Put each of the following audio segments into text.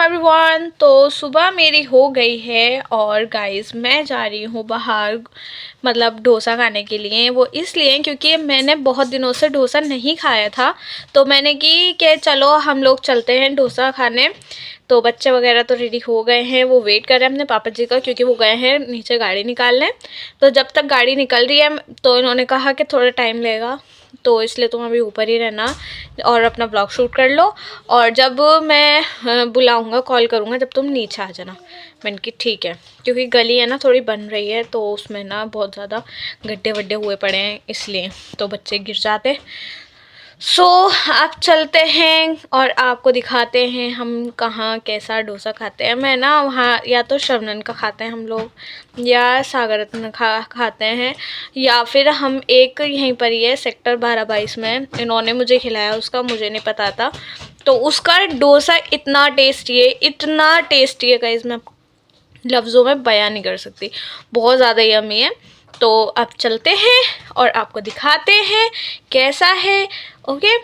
Everyone. तो सुबह मेरी हो गई है और गाइस मैं जा रही हूँ बाहर, मतलब डोसा खाने के लिए। वो इसलिए क्योंकि मैंने बहुत दिनों से डोसा नहीं खाया था, तो मैंने कि चलो हम लोग चलते हैं डोसा खाने। तो बच्चे वगैरह तो रेडी हो गए हैं, वो वेट कर रहे हैं अपने पापा जी का, क्योंकि वो गए हैं नीचे गाड़ी निकालने। तो जब तक गाड़ी निकल रही है तो इन्होंने कहा कि थोड़ा टाइम लगेगा, तो इसलिए तुम अभी ऊपर ही रहना और अपना ब्लॉग शूट कर लो, और जब मैं बुलाऊंगा कॉल करूंगा जब तुम नीचे आ जाना। मैंने कि ठीक है, क्योंकि गली है ना थोड़ी बन रही है, तो उसमें ना बहुत ज़्यादा गड्ढे वड्ढे हुए पड़े हैं, इसलिए तो बच्चे गिर जाते। सो आप चलते हैं और आपको दिखाते हैं हम कहाँ कैसा डोसा खाते हैं। मैं ना वहाँ या तो शवनन का खाते हैं हम लोग, या सागर रत्न खाते हैं, या फिर हम एक यहीं पर ही है सेक्टर 12-22 में, इन्होंने मुझे खिलाया, उसका मुझे नहीं पता था। तो उसका डोसा इतना टेस्टी है, इतना टेस्टी है गाइस, मैं लफ्ज़ों में बयान नहीं कर सकती, बहुत ज़्यादा यम्मी है। तो अब चलते हैं और आपको दिखाते हैं कैसा है। ओके,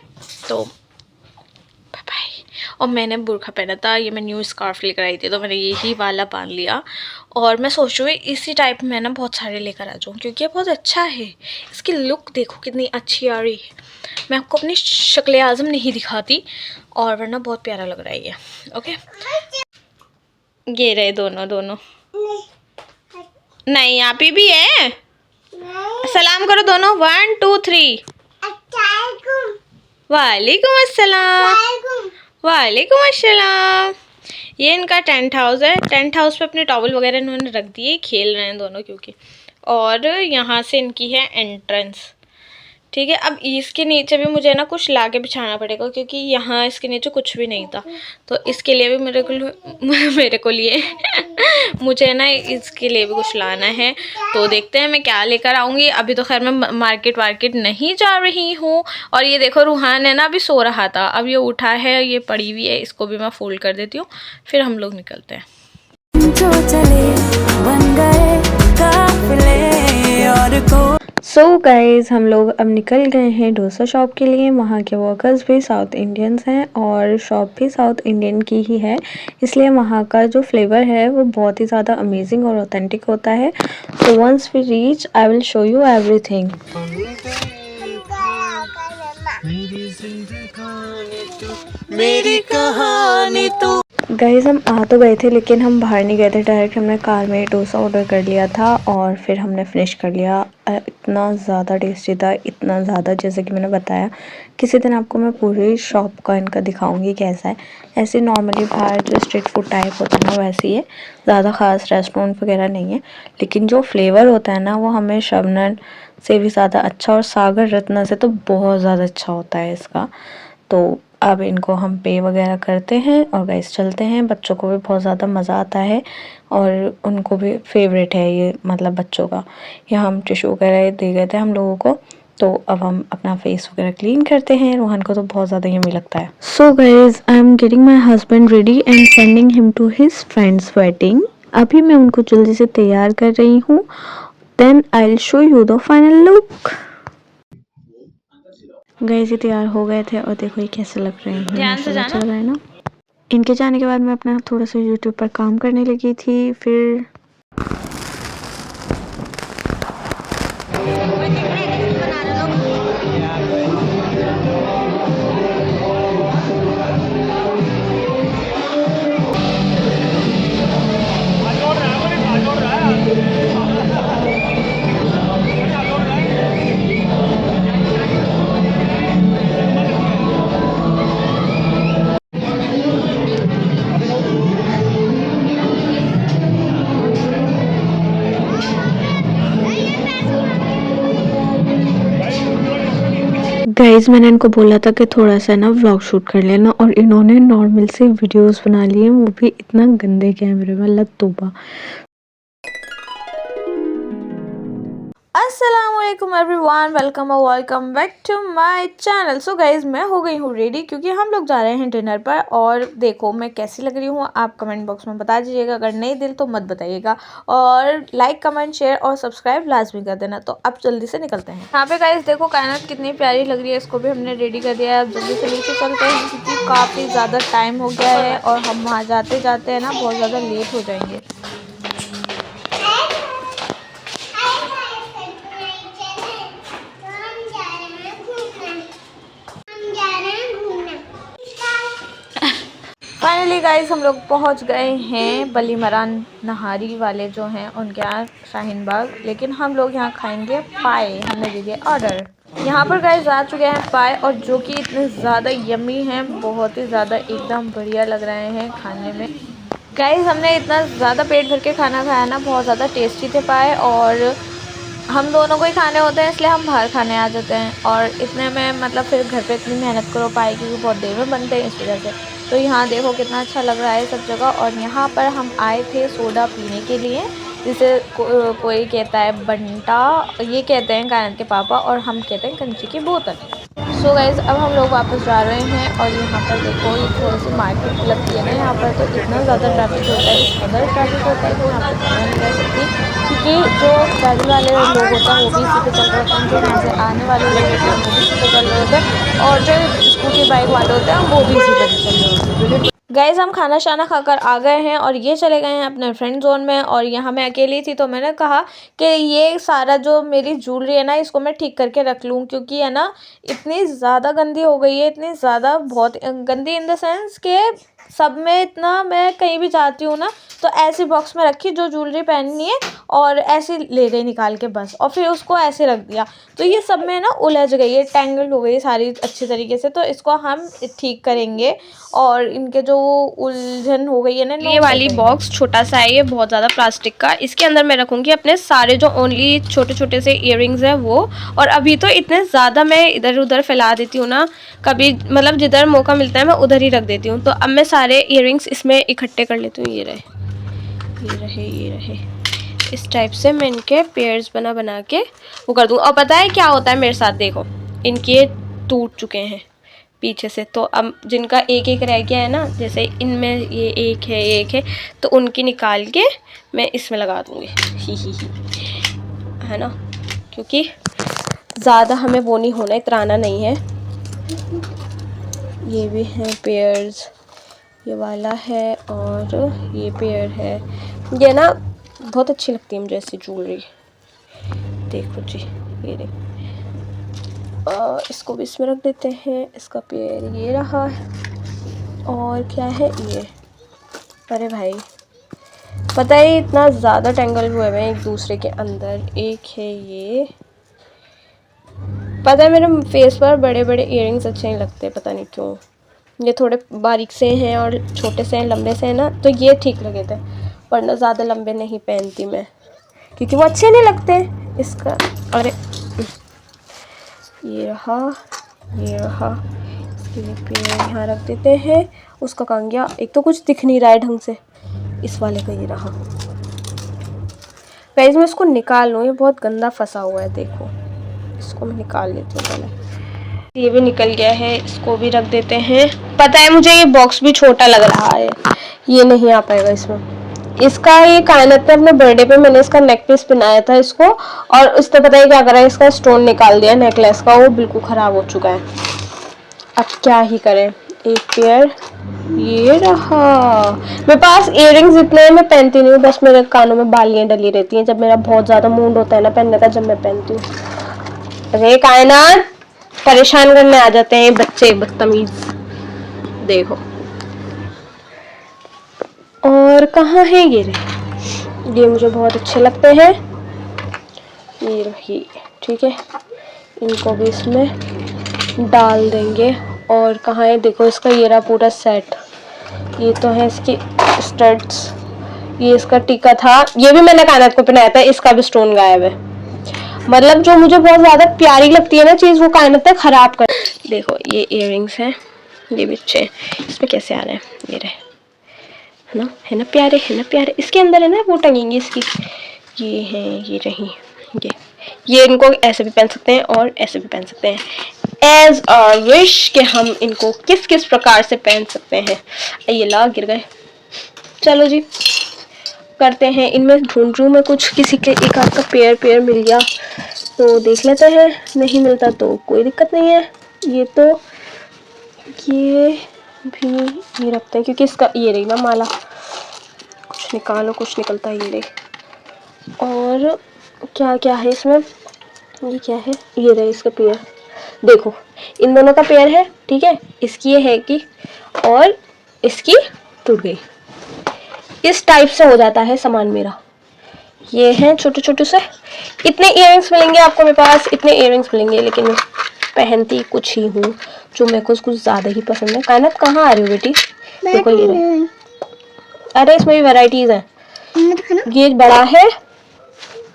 तो बाय बाय। और मैंने बुर्खा पहना था, ये मैं न्यू स्कार्फ लेकर आई थी, तो मैंने यही वाला बांध लिया। और मैं सोच रही हूँ इसी टाइप में ना बहुत सारे लेकर आ जाऊँ, क्योंकि ये बहुत अच्छा है। इसकी लुक देखो कितनी अच्छी आ रही है। मैं आपको अपनी शक्ल आज़म नहीं दिखाती, और वरना बहुत प्यारा लग रहा है ये। ओके, ये रहे दोनों नहीं, आप ही भी है। सलाम करो दोनों, 1 2 3। वालेकुम अस्सलाम। वालेकुम अस्सलाम। ये इनका टेंट हाउस है, टेंट हाउस पे अपने टॉवल वगैरह इन्होंने रख दिए, खेल रहे हैं दोनों क्योंकि। और यहाँ से इनकी है एंट्रेंस, ठीक है। अब इसके नीचे भी मुझे ना कुछ ला के बिछाना पड़ेगा, क्योंकि यहाँ इसके नीचे कुछ भी नहीं था, तो इसके लिए भी मेरे को लिए मुझे ना इसके लिए भी कुछ लाना है। तो देखते हैं मैं क्या लेकर आऊँगी। अभी तो खैर मैं मार्केट नहीं जा रही हूँ। और ये देखो रूहान है ना, अभी सो रहा था, अब ये उठा है, ये पड़ी हुई है, इसको भी मैं फोल्ड कर देती हूँ, फिर हम लोग निकलते हैं। सो गाइज़, हम लोग अब निकल गए हैं डोसा शॉप के लिए। वहाँ के वर्कर्स भी साउथ इंडियंस हैं और शॉप भी साउथ इंडियन की ही है, इसलिए वहाँ का जो फ्लेवर है वो बहुत ही ज़्यादा अमेजिंग और ऑथेंटिक होता है। So once we reach I will show you everything. मेरी कहानी तो गाइस, हम आ तो गए थे लेकिन हम बाहर नहीं गए थे, डायरेक्ट हमने कार में डोसा ऑर्डर कर लिया था और फिर हमने फिनिश कर लिया। इतना ज़्यादा टेस्टी था, इतना ज़्यादा, जैसे कि मैंने बताया किसी दिन आपको मैं पूरी शॉप का इनका दिखाऊंगी कैसा है। ऐसे नॉर्मली बाहर जो स्ट्रीट फूड टाइप होता है ना वैसे ही है, ज़्यादा ख़ास रेस्टोरेंट वगैरह नहीं है, लेकिन जो फ्लेवर होता है ना वो हमें शवनन से भी ज़्यादा अच्छा और सागर रत्ना से तो बहुत ज़्यादा अच्छा होता है इसका। तो अब इनको हम पे वगैरह करते हैं और गाइस चलते हैं। बच्चों को भी बहुत ज़्यादा मज़ा आता है और उनको भी फेवरेट है ये, मतलब बच्चों का। यहाँ हम टिश्यू वगैरह दे गए थे हम लोगों को, तो अब हम अपना फेस वगैरह क्लीन करते हैं। रोहन को तो बहुत ज़्यादा यम्मी लगता है। So guys, I am getting my husband ready and sending him to his friends wedding. अभी मैं उनको जल्दी से तैयार कर रही हूँ, then I will show you the final look. Guys, ये तैयार हो गए थे और देखो ये कैसे लग रहे हैं, माशाल्लाह चल रहा है ना। इनके जाने के बाद मैं अपना थोड़ा सा यूट्यूब पर काम करने लगी थी। फिर गाइस, मैंने इनको बोला था कि थोड़ा सा ना व्लॉग शूट कर लेना, और इन्होंने नॉर्मल से वीडियोस बना लिए, वो भी इतना गंदे कैमरे में, अल्लाह तौबा। अस्सलामुअलैकुम everyone, welcome back to my channel. So guys, मैं हो गई हूँ रेडी क्योंकि हम लोग जा रहे हैं डिनर पर। और देखो मैं कैसी लग रही हूँ आप कमेंट बॉक्स में बता दीजिएगा, अगर नहीं दिल तो मत बताइएगा। और लाइक कमेंट शेयर और सब्सक्राइब लाजमी कर देना। तो अब जल्दी से निकलते हैं। यहाँ पे गाइज़ देखो कायनात कितनी प्यारी लग रही है, इसको भी हमने रेडी कर दिया है। अब जल्दी से नीचे चलते हैं क्योंकि काफ़ी ज़्यादा टाइम हो गया है और हम वहाँ जाते जाते हैं ना बहुत ज़्यादा लेट हो जाएंगे। फाइनली गाइस हम लोग पहुंच गए हैं बलीमरान नहारी वाले जो हैं उनके यहाँ शाहीन बाग। लेकिन हम लोग यहाँ खाएंगे पाए, हमने दे दिया ऑर्डर। यहाँ पर गाइस आ चुके हैं पाए और जो कि इतने ज़्यादा यम्मी हैं, बहुत ही ज़्यादा एकदम बढ़िया लग रहे हैं खाने में। गाइस हमने इतना ज़्यादा पेट भर के खाना खाया ना, बहुत ज़्यादा टेस्टी थे पाए। और हम दोनों को ही खाने होते हैं इसलिए हम बाहर खाने आ जाते हैं। और इतने में मतलब फिर घर पे इतनी मेहनत करो पाए क्योंकि बहुत देर में बनते हैं इस वजह से। तो यहाँ देखो कितना अच्छा लग रहा है सब जगह। और यहाँ पर हम आए थे सोडा पीने के लिए, जिसे कोई कहता है बंटा, ये कहते हैं कायनात के पापा, और हम कहते हैं कंची की बोतल। सो गाइज़ अब हम लोग वापस जा रहे हैं। और यहाँ पर देखो ये थोड़ी सी मार्केट लगती है ना, यहाँ पर तो इतना ज़्यादा ट्रैफिक होता है, इस कदर ट्रैफिक होता है कि यहाँ पर नहीं रह सकती। क्योंकि जो पैदल वाले लोग होते हैं वो भी इसी पे चल रहे होते हैं, जो यहाँ से आने वाले लोग होते हैं वो भी इसी पे चल रहे होते हैं, और जो स्कूटी बाइक वाले होते हैं वो भी इसी पे चल रहे होते हैं। गाइज़ हम खाना शाना खाकर आ गए हैं और ये चले गए हैं अपने फ्रेंड जोन में। और यहाँ मैं अकेली थी तो मैंने कहा कि ये सारा जो मेरी ज्वेलरी है ना इसको मैं ठीक करके रख लूँ, क्योंकि है ना इतनी ज़्यादा गंदी हो गई है, इतनी ज़्यादा बहुत गंदी इन द सेंस के सब में इतना, मैं कहीं भी जाती हूँ ना तो ऐसे बॉक्स में रखी जो ज्वेलरी पहननी है और ऐसे ले गई निकाल के बस, और फिर उसको ऐसे रख दिया। तो ये सब में ना उलझ गई है, टैंगल्ड हो गई सारी अच्छी तरीके से। तो इसको हम ठीक करेंगे और इनके जो उलझन हो गई है ना, ये वाली बॉक्स छोटा सा है, ये बहुत ज़्यादा प्लास्टिक का, इसके अंदर मैं रखूँगी अपने सारे जो ओनली छोटे छोटे से इयररिंग्स हैं वो। और अभी तो इतने ज़्यादा मैं इधर उधर फैला देती हूँ ना, कभी मतलब जिधर मौका मिलता है मैं उधर ही रख देती हूँ। तो अब मैं सारे इयररिंग्स इसमें इकट्ठे कर लेती हूँ। ये रहे इस टाइप से मैं इनके पेयर्स बना के वो कर दूँ। और पता है क्या होता है मेरे साथ, देखो इनके टूट चुके हैं पीछे से, तो अब जिनका एक एक रह गया है ना, जैसे इनमें ये एक है तो उनकी निकाल के मैं इसमें लगा दूँगी ही है ना, क्योंकि ज़्यादा हमें वो नहीं होना, इतराना नहीं है। ये भी हैं पेयर्स, ये वाला है और ये पेयर है। ये ना बहुत अच्छी लगती है मुझे ऐसी ज्वेलरी। देखो जी ये देखो, इसको भी इसमें रख देते हैं। इसका पेयर ये रहा और क्या है ये, अरे भाई पता है इतना ज़्यादा टेंगल हुए हैं एक दूसरे के अंदर। एक है ये, पता है मेरे फेस पर बड़े बड़े इयररिंग्स अच्छे नहीं लगते, पता नहीं क्यों। ये थोड़े बारीक से हैं और छोटे से हैं, लंबे से हैं ना, तो ये ठीक लगे थे, वरना ज़्यादा लंबे नहीं पहनती मैं क्योंकि वो अच्छे नहीं लगते। इसका अरे ये रहा इसके लिए पेड़ यहाँ रख देते हैं। उसका कहाँ गया, एक तो कुछ दिख नहीं रहा है ढंग से। इस वाले का ये रहा। गाइस मैं इसको निकाल लूँ, ये बहुत गंदा फंसा हुआ है, देखो इसको मैं निकाल लेती हूँ पहले। ये भी निकल गया है, इसको भी रख देते हैं। पता है मुझे ये बॉक्स भी छोटा लग रहा है, ये नहीं आ पाएगा इसमें। इसका ये कायनात ने अपने बर्थडे पे मैंने इसका नेक पीस पहनाया था इसको, और उसने पता है क्या करा है, इसका स्टोन निकाल दिया नेकलेस का, वो बिल्कुल ख़राब हो चुका है। अब क्या ही करें। एक पेयर ये रहा। मेरे पास इयररिंग्स इतने हैं, मैं पहनती नहीं हूँ, बस मेरे कानों में बालियाँ डली रहती हैं जब मेरा बहुत ज़्यादा मूड होता है ना पहनने का, जब मैं पहनती हूँ। अरे कायनात परेशान करने आ जाते हैं बच्चे बदतमीज, देखो। और कहाँ है ये मुझे बहुत अच्छे लगते हैं, ये रही, ठीक है। इनको भी इसमें डाल देंगे। और कहाँ है, देखो इसका ये रहा पूरा सेट। ये तो है इसकी स्टड्स, ये इसका टीका था, ये भी मैंने कायनात को पहनाया था, इसका भी स्टोन गायब है। मतलब जो मुझे बहुत ज़्यादा प्यारी लगती है ना चीज़, वो कायनात ने ख़राब कर। देखो ये इयररिंग्स हैं, ये भी अच्छे हैं। इसमें कैसे आ रहे हैं, ये रहे, है ना प्यारे, इसके अंदर है ना वो टंगेंगे इसकी, ये हैं, ये रही, ये ये इनको ऐसे भी पहन सकते हैं और ऐसे भी पहन सकते हैं, एज अ विश कि हम इनको किस किस प्रकार से पहन सकते हैं। ये ला गिर गए। चलो जी करते हैं, इनमें ढूंढ रही हूँ मैं कुछ, किसी के एक आध का पेयर मिल गया तो देख लेते हैं, नहीं मिलता तो कोई दिक्कत नहीं है। ये तो ये भी ये रखते हैं क्योंकि इसका ये रही ना माला, कुछ निकालो कुछ निकलता है, ये रही। और क्या क्या है इसमें, ये क्या है, ये रहे इसका पेयर, देखो इन दोनों का पेयर है, ठीक है, इसकी ये है कि और इसकी टूट गई। इस टाइप से हो जाता है सामान मेरा। ये हैं छोटे छोटे से, इतने इयररिंग्स मिलेंगे आपको मेरे पास, इतने इयररिंग्स मिलेंगे, लेकिन मैं पहनती कुछ ही हूँ जो मेरे को कुछ ज़्यादा ही पसंद है। कायनात कहाँ आ रही हो बेटी, देखो ये रहे। अरे इसमें भी वैरायटीज है, ये बड़ा है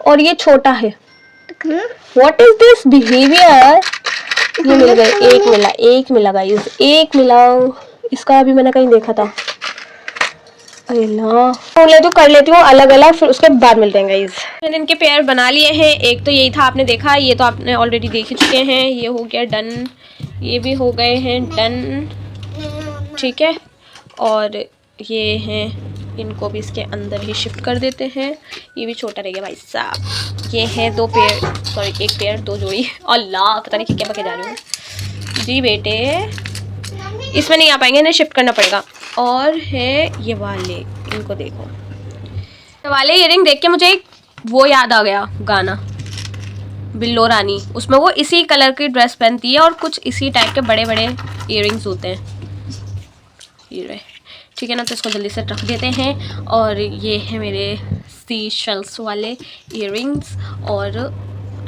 और ये छोटा है। What is this behaviour. ये मिल गए, एक मिला गाइस, एक मिला। इसका अभी मैंने कहीं देखा था। अरे ना तो कर लेती हूँ अलग अलग, फिर उसके बाद मिलते हैं गाइस। मैंने इनके पेयर बना लिए हैं। एक तो यही था आपने देखा, ये तो आपने ऑलरेडी देख ही चुके हैं। ये हो गया डन, ये भी हो गए हैं डन, ठीक है। और ये हैं, इनको भी इसके अंदर ही शिफ्ट कर देते हैं। ये भी छोटा रह गया भाई साहब। ये हैं दो पेयर, सॉरी एक पेयर, दो जोड़ी। अल्लाह पता नहीं क्या पके जा रही हूँ जी बेटे, इसमें नहीं आ पाएंगे, इन्हें शिफ्ट करना पड़ेगा। और है ये वाले, इनको देखो, ये वाले इयररिंग देख के मुझे एक वो याद आ गया गाना, बिल्लो रानी, उसमें वो इसी कलर की ड्रेस पहनती है और कुछ इसी टाइप के बड़े बड़े इयररिंग्स होते हैं। ये रहे, ठीक है ना। तो इसको जल्दी से रख देते हैं। और ये है मेरे सी शेल्स वाले इयररिंग्स, और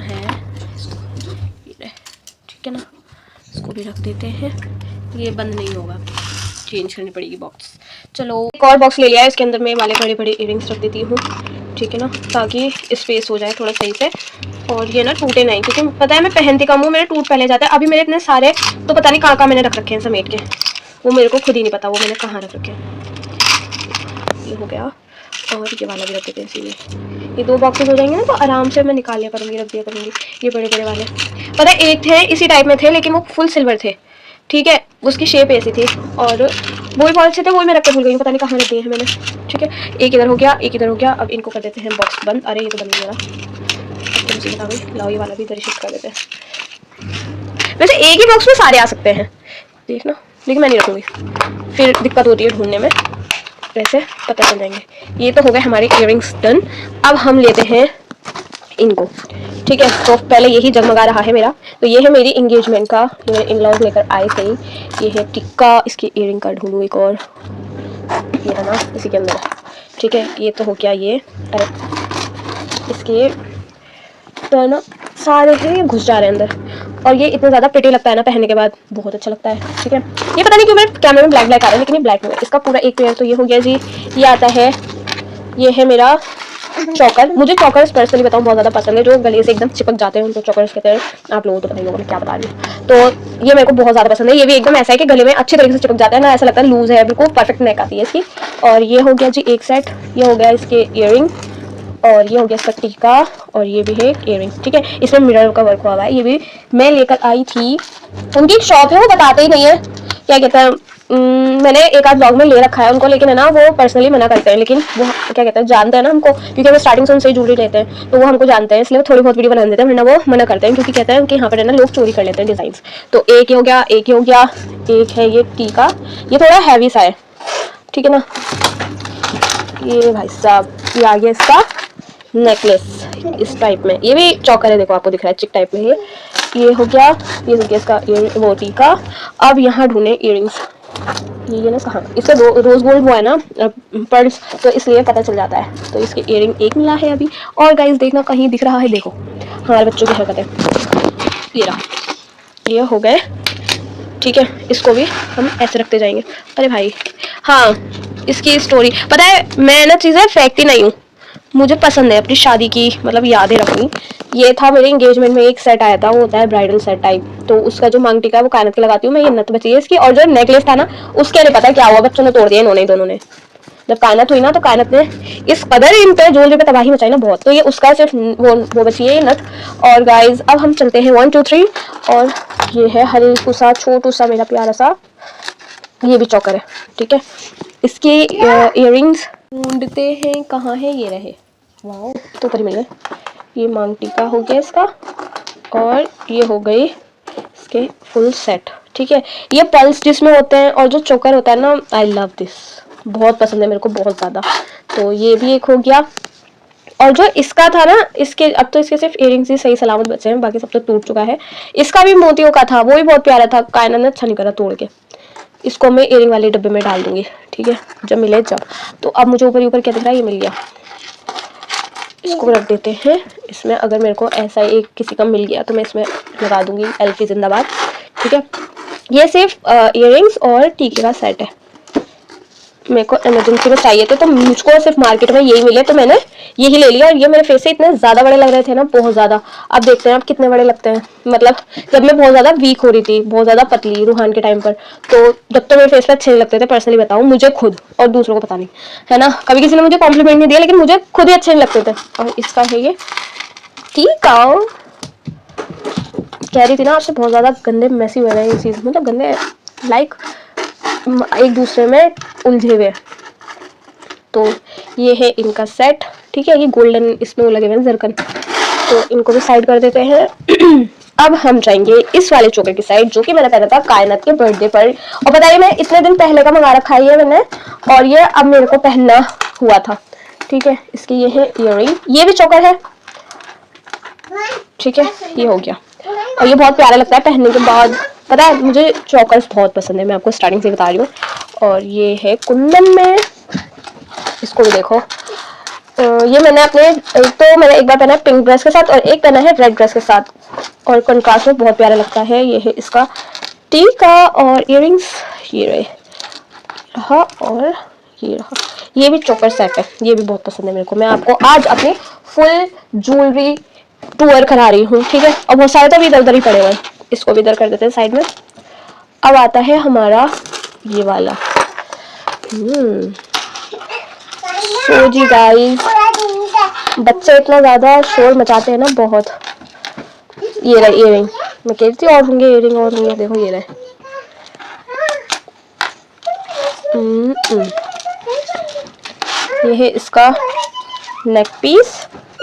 है ये रहे, ठीक है ना। इसको भी रख देते हैं, ये बंद नहीं होगा, चेंज करनी पड़ेगी बॉक्स। चलो एक और बॉक्स ले लिया है, इसके अंदर मैं वाले बड़े बड़े इयररिंग्स रख देती हूँ, ठीक है ना, ताकि स्पेस हो जाए थोड़ा सही से और ये ना टूटे नहीं, क्योंकि पता है मैं पहनती कम हूँ, मेरे टूट पहले जाता है। अभी मेरे इतने सारे तो पता नहीं कहाँ मैंने रख रखे हैं समेट के, वो मेरे को खुद ही नहीं पता वो मैंने कहाँ रख रखे हैं। ये हो गया, और ये वाला भी रख देते हैं इसीलिए। ये दो बॉक्सेस हो जाएंगे ना तो आराम से मैं निकाल लिया करूँगी, रख दिया करूँगी। ये बड़े बड़े वाले पता है एक थे इसी टाइप में थे, लेकिन वो फुल सिल्वर थे, ठीक है, उसकी शेप ऐसी थी और वो भी बहुत अच्छे थे, वो भी मैं रख के भूल गई हूँ, पता नहीं कहाँ रख दिए हैं मैंने, ठीक है। एक इधर हो गया, एक इधर हो गया। अब इनको कर देते हैं बॉक्स बंद। अरे ये तो बंद नहीं हो रहा, मुझे बता गई। लाओ ये वाला भी इधर शिफ्ट कर देते हैं। वैसे एक ही बॉक्स में सारे आ सकते हैं, देखना, लेकिन मैं नहीं रखूँगी, फिर दिक्कत होती है ढूंढने में, वैसे पता चल जाएंगे। ये तो हो गए हमारे इयररिंग्स डन। अब हम लेते हैं इनको, ठीक है। तो पहले यही जगमगा रहा है मेरा, तो ये है मेरी इंगेजमेंट का, जो मेरे इन लॉज लेकर आए थे। ये है टिक्का, इसकी इयररिंग का ढूंढूँ एक और, ये है ना इसी के अंदर, ठीक है। ये तो हो गया ये, अरे इसके तो ना सारे हैं, ये घुस जा रहे हैं अंदर, और ये इतना ज़्यादा प्रिटी लगता है ना पहनने के बाद, बहुत अच्छा लगता है, ठीक है। ये पता नहीं क्यों मेरे कैमरे में ब्लैक ब्लैक आ रहा है, लेकिन ये ब्लैक में है। इसका पूरा एक पेयर तो ये हो गया जी। ये आता है, ये है मेरा चौकर। मुझे चौकर्स पर्सनली बताऊँ बहुत ज़्यादा पसंद है, जो गले से एकदम चिपक जाते हैं उनको चौकर्स कहते हैं। आप लोगों को तो पता ही होगा मैं क्या बता रही हूँ। तो ये मेरे को बहुत ज़्यादा पसंद है। ये भी एकदम ऐसा है कि गले में अच्छे तरीके से चिपक जाता है ना, ऐसा लगता है लूज है, बिल्कुल परफेक्ट नेक आती है इसकी। और ये हो गया जी एक सेट, ये हो गया इसके इयररिंग, और ये हो गया इसका टीका, और ये भी है इयररिंग, ठीक है। इसमें मिरर का वर्क हुआ है। ये भी मैं लेकर आई थी, उनकी शॉप है, वो बताते ही नहीं है, क्या कहते हैं, मैंने एक आध ब्लॉग में ले रखा है उनको, लेकिन है ना वो पर्सनली मना करते हैं, लेकिन वो क्या कहते हैं जानते हैं ना हमको, क्योंकि हम स्टार्टिंग से उनसे जुड़े रहते हैं, तो वो हमको जानते हैं, इसलिए वो थोड़ी बहुत वीडियो बना देते हैं, वरना वो मना करते हैं, क्योंकि कहते हैं कि यहाँ पर है ना लोग चोरी कर लेते हैं डिजाइन। तो एक ही हो गया, एक ही हो गया, एक है ये टीका, ये थोड़ा हैवी सा है, ठीक है ना। ये भाई साहब ये आ गया इसका नेकलेस इस टाइप में, ये भी चौकर है, देखो आपको दिख रहा है चिक टाइप में। ये हो गया, ये हो गया इसका वो टीका। अब यहाँ ढूंढे इयररिंग्स, ये ना कहाँ, इसका रोज गोल्ड वो है ना पर्ल्स, तो इसलिए पता चल जाता है। तो इसके इयररिंग एक मिला है अभी। और गाइस देखना कहीं दिख रहा है, देखो हमारे बच्चों की हरकत है, ये रहा, ये हो गए, ठीक है। इसको भी हम ऐसे रखते जाएंगे। अरे भाई हाँ, इसकी स्टोरी पता है, मैं ना चीज़ें फेंकती नहीं हूँ, मुझे पसंद है अपनी शादी की मतलब यादें रखनी। ये था मेरे एंगेजमेंट में एक सेट आया था, वो होता है ब्राइडल सेट टाइप, तो उसका जो मांग टीका है वो कानत के लगाती हूँ मैं। ये नथ बची है इसकी, और जो नेकलेस था ना उसके लिए पता है क्या हुआ, बच्चों ने तोड़ दिया इन्होंने, दोनों ने। जब कायनात हुई ना तो कायनात ने इस कदर इन पे ज्वेलरी पे तबाही मचाई ना बहुत, तो ये उसका सिर्फ वो बची है नथ। और गाइज अब हम चलते हैं 1 2 3, और ये है हल्कू सा छोटू सा मेरा प्यारा सा ये भी चौकर है, ठीक है। इसके इयररिंग्स ढूंढते हैं, कहाँ है, ये रहे, वाओ तो पर मिल गए। ये मांग टीका हो गया इसका, और ये हो गई इसके फुल सेट, ठीक है। ये पल्स जिसमें होते हैं और जो चोकर होता है ना, आई लव दिस, बहुत पसंद है मेरे को बहुत ज़्यादा। तो ये भी एक हो गया। और जो इसका था ना, इसके अब तो इसके सिर्फ इयरिंग्स ही सही सलामत बचे हैं, बाकी सब तो टूट चुका है। इसका भी मोतियों का था, वो भी बहुत प्यारा था, कायनात ने अच्छा नहीं करा तोड़ के। इसको मैं इयरिंग वाले डब्बे में डाल दूंगी, ठीक है, जब मिले जब। तो अब मुझे ऊपर ऊपर क्या दिख रहा है, ये मिल गया, इसको रख देते हैं इसमें। अगर मेरे को ऐसा एक किसी का मिल गया तो मैं इसमें लगा दूंगी एल्फी जिंदाबाद, ठीक है। ये सिर्फ इयररिंग्स और टीके का सेट है, मेरे को इमरजेंसी में चाहिए थे, तो मुझको सिर्फ मार्केट में यही मिले तो मैंने यही ले लिया। और ये मेरे फेस से इतने ज़्यादा बड़े लग रहे थे ना, बहुत ज़्यादा। अब देखते हैं अब कितने बड़े लगते हैं। मतलब जब मैं बहुत ज़्यादा वीक हो रही थी, बहुत ज़्यादा पतली रूहान के टाइम पर, तो जब तो मेरे फेस पे अच्छे नहीं लगते थे, पर्सनली बताऊँ मुझे खुद, और दूसरों को पता नहीं, है ना। कभी किसी ने मुझे कॉम्प्लीमेंट नहीं दिया, लेकिन मुझे खुद ही अच्छे नहीं लगते थे। और इसका है ये टीका, कह रही थी ना आपसे, बहुत ज़्यादा गंदे मैसी हुए हैं ये चीज़, मतलब गंदे लाइक एक दूसरे में उलझे हुए। तो ये है इनका सेट, ठीक है। ये गोल्डन इसमें लगे हुए हैं जरकन, तो इनको भी साइड कर देते हैं। अब हम जाएंगे इस वाले चोकर की साइड, जो कि मैंने पहना था कायनात के बर्थडे पर। और बताइए मैं इतने दिन पहले का मंगा रखा है ये मैंने, और ये अब मेरे को पहनना हुआ था, ठीक है। इसकी ये है इयररिंग, ये भी चोकर है, ठीक है, ये हो गया। और ये बहुत प्यारा लगता है पहनने के बाद, पता है मुझे चोकर्स बहुत पसंद है, मैं आपको स्टार्टिंग से बता रही हूँ। और ये है कुंदन में, इसको भी देखो। ये मैंने अपने तो मैंने एक बार पहना है पिंक ड्रेस के साथ, और एक पहना है रेड ड्रेस के साथ, और कंट्रास्ट में बहुत प्यारा लगता है। ये है इसका टीका और इयररिंग्स, ये रहा और ये रहा। ये भी चोकर सेट है, ये भी बहुत पसंद है मेरे को। मैं आपको आज अपनी फुल ज्वेलरी टूर करा रही हूँ, ठीक है। और बहुत सारे तो अभी इधर उधर ही पड़े हुए हैं, इसको भी इधर कर देते हैं साइड में। अब आता है हमारा ये वाला। सो जी गाइस, बच्चे इतना ज्यादा शोर मचाते हैं ना बहुत। ये रहे इयरिंग, मैं कह रही थी और होंगे इयरिंग, और होंगे, देखो ये रहे। ये है इसका नेक पीस,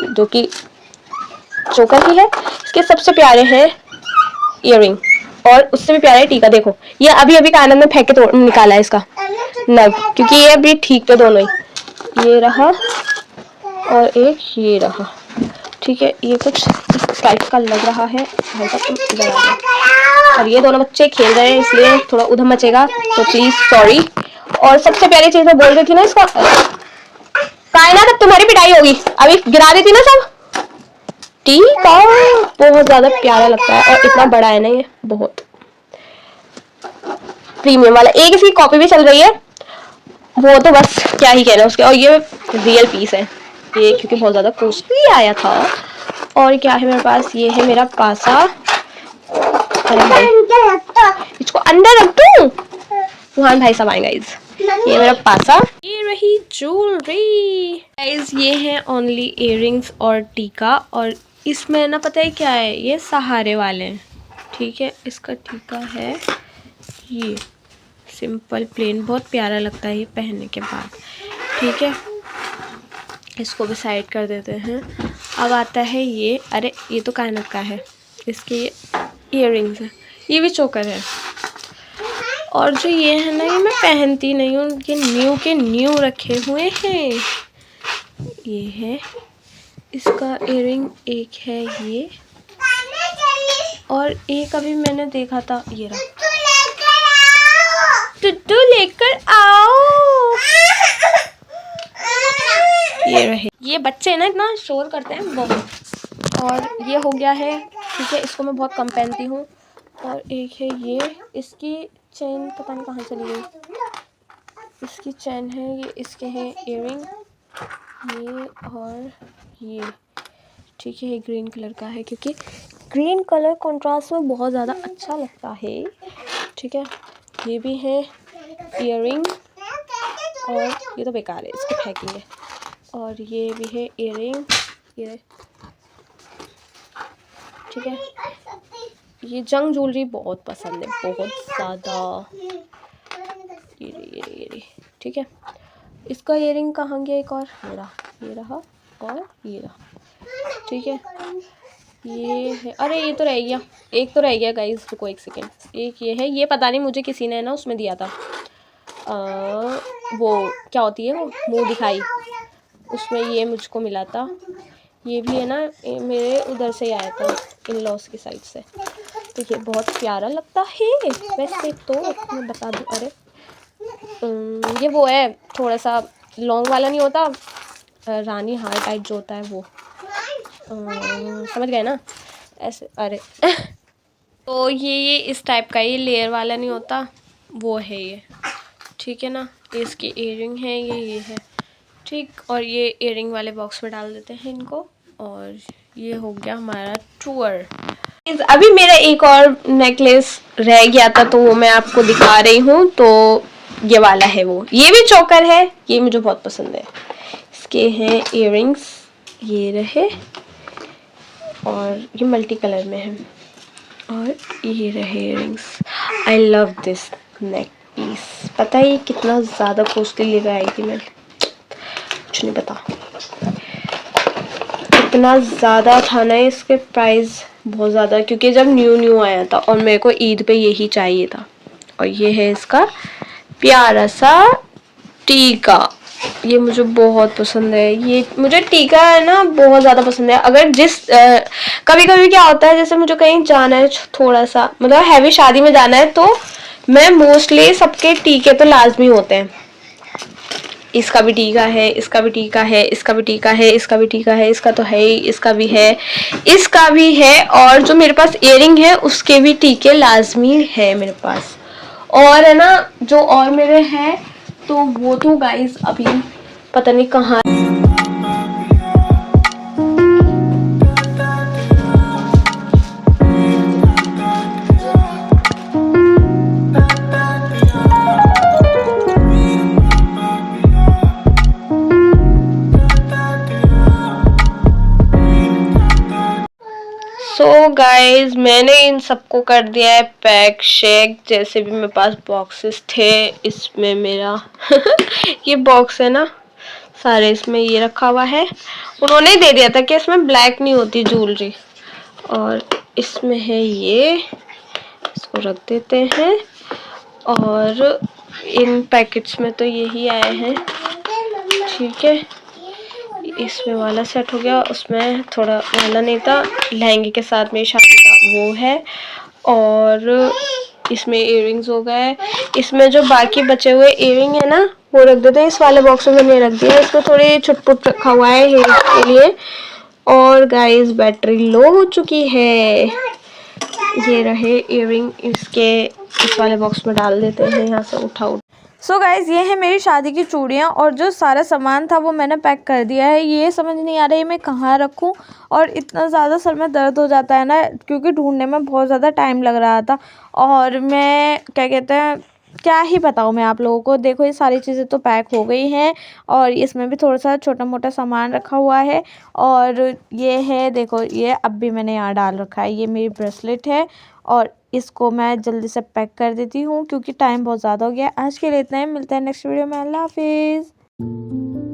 जो कि चोकर की है। इसके सबसे प्यारे हैं इयरिंग, और उससे भी प्यारा है टीका। देखो ये अभी अभी कानन में फेंक के निकाला है इसका नग, क्योंकि ये अभी ठीक है दोनों ही। ये रहा और एक ये रहा, ठीक है। ये कुछ इस टाइप का लग रहा है, और ये दोनों बच्चे खेल रहे हैं इसलिए थोड़ा उधम मचेगा, तो प्लीज सॉरी। और सबसे प्यारी चीज मैं बोल रही थी ना, इसका कायनात अब तुम्हारी पिटाई होगी, अभी गिरा दी थी ना सब। ठीक है, बहुत ज्यादा प्यारा लगता है, और इतना बड़ा है ना ये, बहुत प्रीमियम वाला। एक इसकी कॉपी भी चल रही है, वो तो बस क्या ही कहना उसके। और ये रियल पीस है ये, क्योंकि बहुत ज्यादा कॉस्टली आया था। और क्या है मेरे पास, ये है मेरा पासा। अरे भाई इसको अंदर रख दूं, वहां भाई सब आएगा। ये मेरा पासा, ये रही ज्वेलरी गाइस। ये है ओनली इयररिंग्स और टीका, और इसमें ना पता है क्या है, ये सहारे वाले हैं, ठीक है। इसका टीका है ये सिंपल प्लेन, बहुत प्यारा लगता है ये पहनने के बाद, ठीक है। इसको भी साइड कर देते हैं। अब आता है ये, अरे ये तो कायनात का है, इसके ये इयररिंग्स है, ये भी चोकर है। और जो ये है ना, ये मैं पहनती नहीं हूँ, ये न्यू के न्यू रखे हुए हैं। ये है इसका इयररिंग, एक है ये, और एक अभी मैंने देखा था, ये रहा। टुट्टू लेकर आओ, ये रहे। ये बच्चे ना इतना शोर करते हैं बहुत। और ये हो गया है, ठीक है, इसको मैं बहुत कम पहनती हूँ। और एक है ये, इसकी चेन पता नहीं कहाँ चली गई, इसकी चेन है ये, इसके हैं इयररिंग ये और ये, ठीक है। ये ग्रीन कलर का है, क्योंकि ग्रीन कलर कंट्रास्ट में बहुत ज़्यादा अच्छा लगता है, ठीक है। ये भी है इयररिंग, और ये तो बेकार है, इसको फेंकेंगे। और ये भी है ईयरिंग, ये ठीक है। ये जंग ज्वेलरी बहुत पसंद है, बहुत ज़्यादा। ये ठीक है। इसका ईयरिंग कहाँ गया? एक और ये रहा और ये रहा, ठीक है। ये है, अरे ये तो रह गया, एक तो रह गया गाइस, रुको एक सेकेंड। एक ये है, ये पता नहीं मुझे किसी ने ना उसमें दिया था, वो क्या होती है वो मुंह दिखाई, उसमें ये मुझको मिला था। ये भी है ना, मेरे उधर से ही आया था, इन लॉस की साइड से। तो ये बहुत प्यारा लगता है वैसे तो, मैं बता दूँ। अरे ये वो है, थोड़ा सा लॉन्ग वाला नहीं होता, रानी हार टाइप जो होता है वो, समझ गए ना ऐसे। अरे तो ये इस टाइप का, ये लेयर वाला नहीं होता वो है ये, ठीक है ना। इसकी ईयरिंग है, ये है, ठीक। और ये ईयरिंग वाले बॉक्स में डाल देते हैं इनको, और ये हो गया हमारा टूर। अभी मेरा एक और नेकलेस रह गया था, तो वो मैं आपको दिखा रही हूँ। तो ये वाला है वो, ये भी चोकर है, ये मुझे बहुत पसंद है। इसके हैं ईयरिंग्स, ये रहे, और ये मल्टी कलर में है, और ये रहे earrings. I love this neck piece. पता है ये कितना ज़्यादा कॉस्टली लेकर आई थी मैं, कुछ नहीं पता, इतना ज़्यादा था ना इसके प्राइस, बहुत ज़्यादा, क्योंकि जब न्यू आया था और मेरे को ईद पे यही चाहिए था। और ये है इसका प्यारा सा टीका, ये मुझे बहुत पसंद है। ये मुझे टीका है ना बहुत ज़्यादा पसंद है। अगर कभी कभी क्या होता है, जैसे मुझे कहीं जाना है, थोड़ा सा मतलब हैवी शादी में जाना है, तो मैं मोस्टली, सबके टीके तो लाजमी होते हैं। इसका भी टीका है, इसका भी टीका है, इसका भी टीका है, इसका भी टीका है, इसका तो है ही, इसका भी है, इसका भी है, और जो मेरे पास ईयरिंग है उसके भी टीके लाजमी है मेरे पास। और है ना, जो और मेरे हैं तो वो तो गाइस अभी पता नहीं कहाँ। सो गाइज मैंने इन सबको कर दिया है पैक शेक, जैसे भी मेरे पास बॉक्सेस थे। इसमें मेरा ये बॉक्स है ना, सारे इसमें ये रखा हुआ है। उन्होंने दे दिया था कि इसमें ब्लैक नहीं होती ज्वेलरी, और इसमें है ये, इसको रख देते हैं। और इन पैकेट्स में तो यही आए हैं, ठीक है। इसमें वाला सेट हो गया, उसमें थोड़ा वाला नहीं था, लहंगे के साथ में शादी का वो है। और इसमें इयररिंग्स हो गए। इसमें जो बाकी बचे हुए इयररिंग है ना, वो रख देते हैं इस वाले बॉक्स में, मैंने रख दिया। इसको थोड़ी छुटपुट रखा हुआ है हेयर के लिए। और गाइस बैटरी लो हो चुकी है। ये रहे इयररिंग, इसके इस वाले बॉक्स में डाल देते हैं, यहाँ से उठा। सो गाइज़ ये है मेरी शादी की चूड़ियाँ, और जो सारा सामान था वो मैंने पैक कर दिया है। ये समझ नहीं आ रहा है मैं कहाँ रखूँ, और इतना ज़्यादा सर में दर्द हो जाता है ना, क्योंकि ढूंढने में बहुत ज़्यादा टाइम लग रहा था। और मैं क्या कहते हैं, क्या ही बताऊँ मैं आप लोगों को। देखो ये सारी चीज़ें तो पैक हो गई हैं, और इसमें भी थोड़ा सा छोटा मोटा सामान रखा हुआ है। और ये है, देखो ये अब भी मैंने यहाँ डाल रखा है, ये मेरी ब्रेसलेट है। और इसको मैं जल्दी से पैक कर देती हूँ, क्योंकि टाइम बहुत ज़्यादा हो गया है। आज के लिए इतना ही, मिलते हैं नेक्स्ट वीडियो में। अल्लाह हाफिज़।